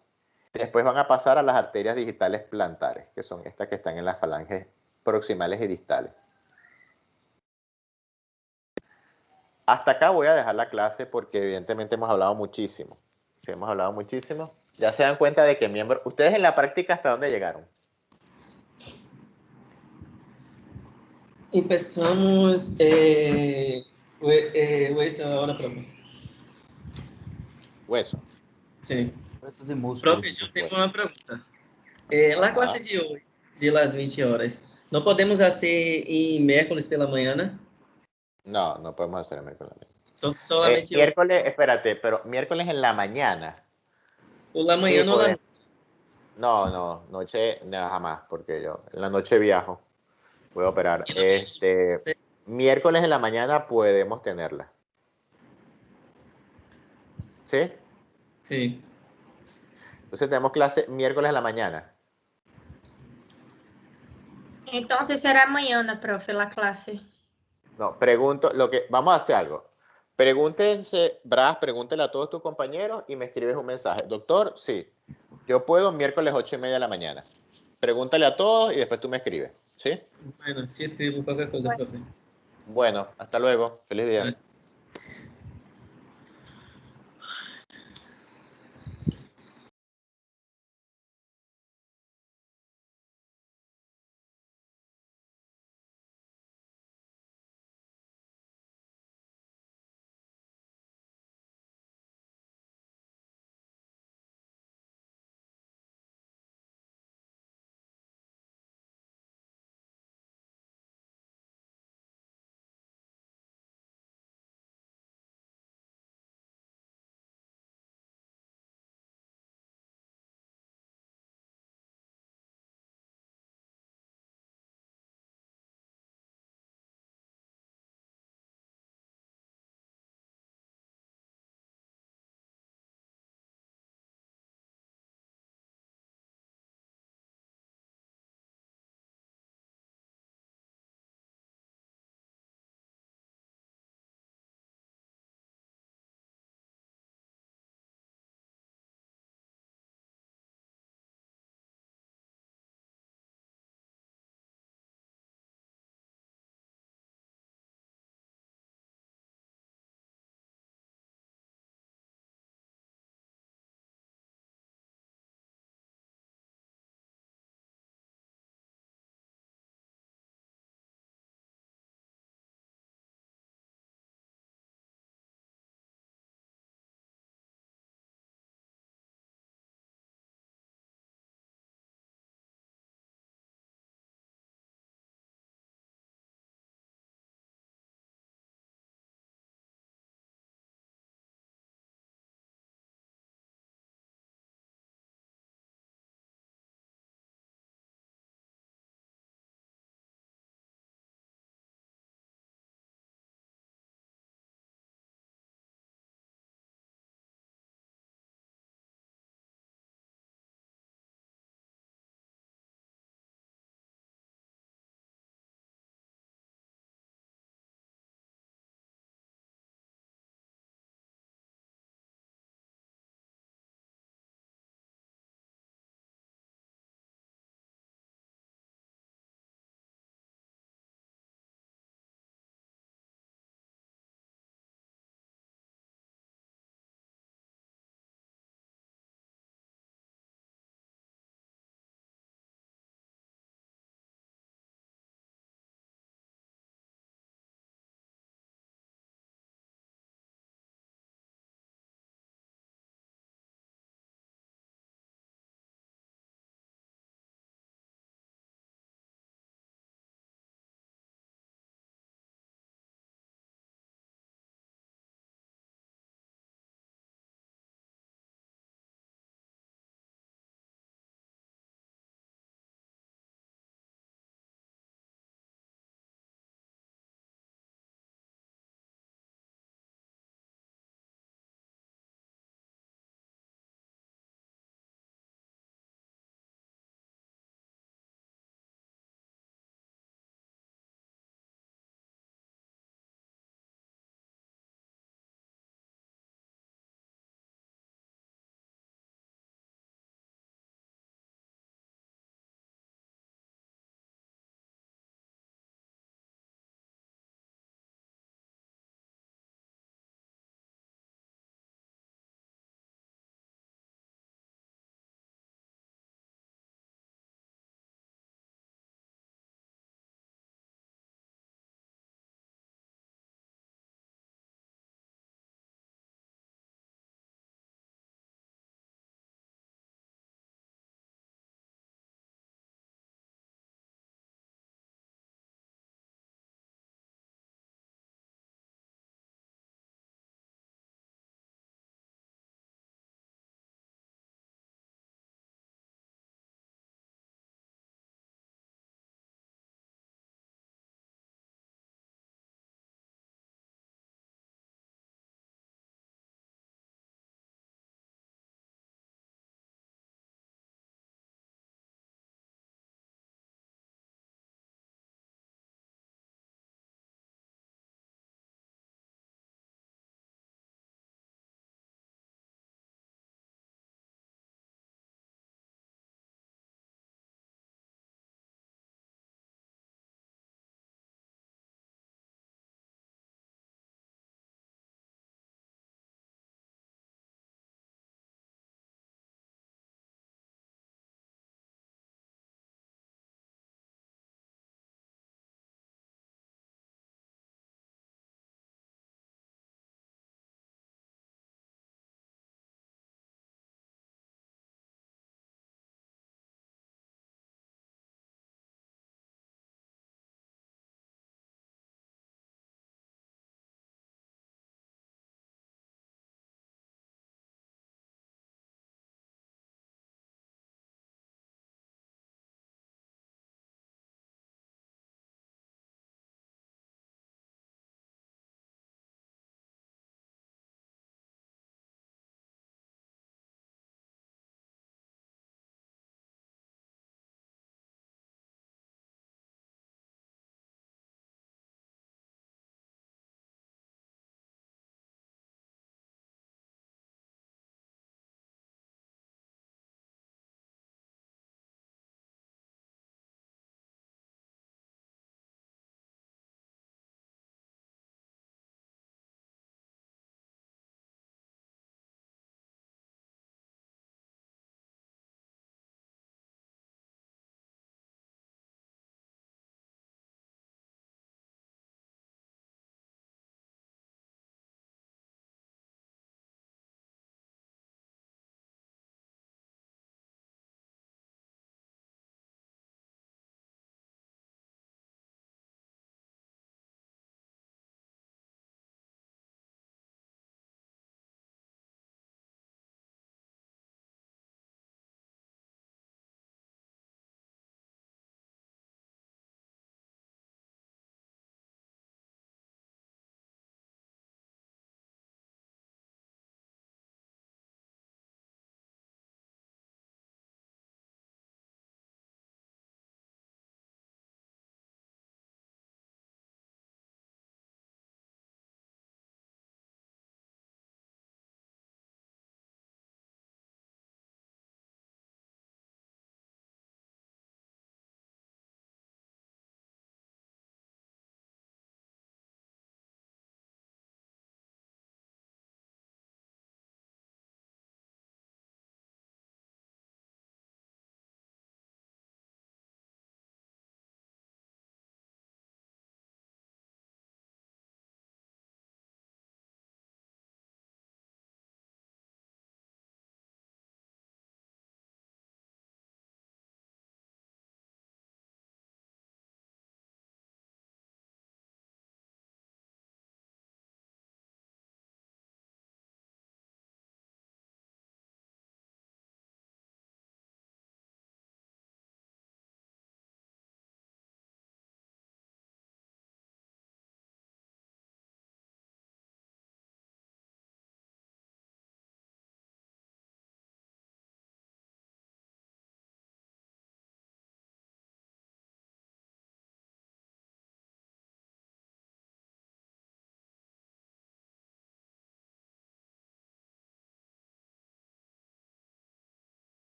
Después van a pasar a las arterias digitales plantares, que son estas que están en las falanges proximales y distales. Hasta acá voy a dejar la clase porque evidentemente hemos hablado muchísimo. Sí, hemos hablado muchísimo. Ya se dan cuenta de que miembros... ¿Ustedes en la práctica hasta dónde llegaron? Empezamos hueso ahora, profe. Hueso. Sí. Huesos y músculos. Profe, yo tengo una pregunta. La clase de hoy, de las 20 horas, ¿no podemos hacer en miércoles pela mañana? No, no podemos hacer el miércoles. Entonces solamente miércoles, espérate, pero miércoles en la mañana. ¿O la mañana sí, o la noche? No, noche, no, jamás, porque yo en la noche viajo. Voy a operar. Sí. Miércoles en la mañana podemos tenerla. ¿Sí? Sí. Entonces tenemos clase miércoles en la mañana. Entonces será mañana, profe, la clase. No, pregunto, vamos a hacer algo. Pregúntense, Bras, pregúntele a todos tus compañeros y me escribes un mensaje. Doctor, sí, yo puedo miércoles 8:30 de la mañana. Pregúntale a todos y después tú me escribes, ¿sí? Bueno, te escribo qualquer coisa, profe. Bueno, hasta luego. Feliz día.